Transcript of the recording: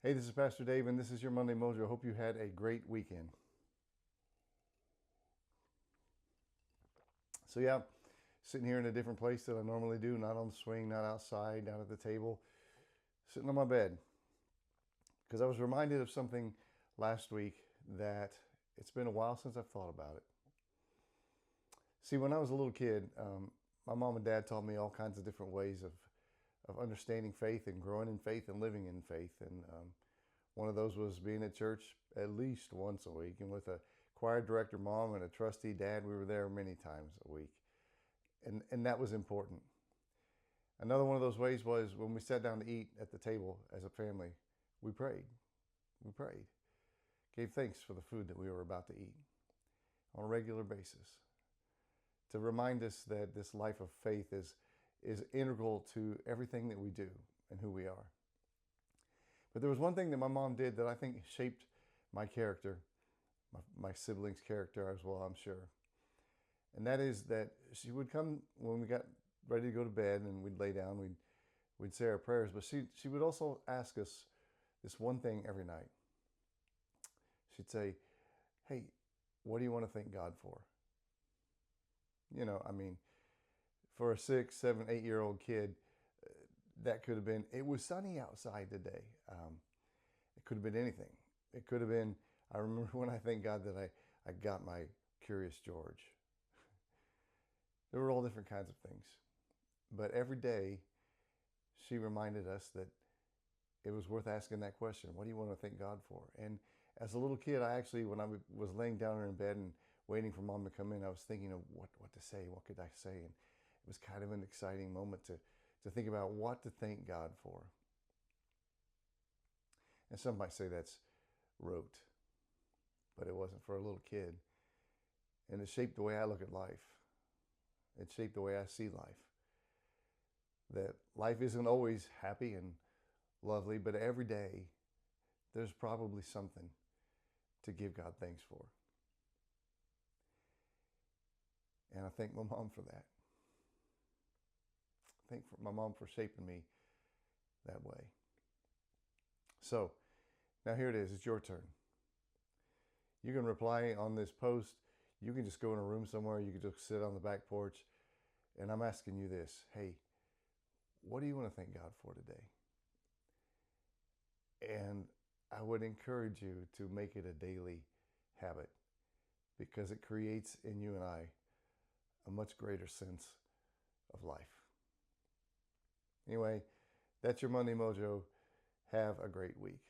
Hey, this is Pastor Dave, and this is your Monday Mojo. Hope you had a great weekend. So, yeah, sitting here in a different place than I normally do, not on the swing, not outside, not at the table, sitting on my bed. Because I was reminded of something last week that it's been a while since I've thought about it. See, when I was a little kid, my mom and dad taught me all kinds of different ways of understanding faith and growing in faith and living in faith. And one of those was being at church at least once a week. And with a choir director mom and a trustee dad, we were there many times a week. And that was important. Another one of those ways was when we sat down to eat at the table as a family, we prayed. We prayed. Gave thanks for the food that we were about to eat on a regular basis, to remind us that this life of faith is integral to everything that we do and who we are. But there was one thing that my mom did that I think shaped my character, my siblings' character as well, I'm sure. And that is that she would come when we got ready to go to bed and we'd lay down, we'd say our prayers, but she would also ask us this one thing every night. She'd say, "Hey, what do you want to thank God for?" For a 6, 7, 8-year-old kid, that could have been, it was sunny outside today. It could have been anything. It could have been, I remember when I thank God that I got my Curious George. There were all different kinds of things. But every day, she reminded us that it was worth asking that question. What do you want to thank God for? And as a little kid, I actually, when I was laying down in bed and waiting for mom to come in, I was thinking of what to say. What could I say? And it was kind of an exciting moment to think about what to thank God for. And some might say that's rote, but it wasn't for a little kid. And it shaped the way I look at life. It shaped the way I see life. That life isn't always happy and lovely, but every day there's probably something to give God thanks for. And I thank my mom for that. I thank my mom for shaping me that way. So now here it is. It's your turn. You can reply on this post. You can just go in a room somewhere. You can just sit on the back porch. And I'm asking you this. Hey, what do you want to thank God for today? And I would encourage you to make it a daily habit, because it creates in you and I a much greater sense of life. Anyway, that's your Monday Mojo. Have a great week.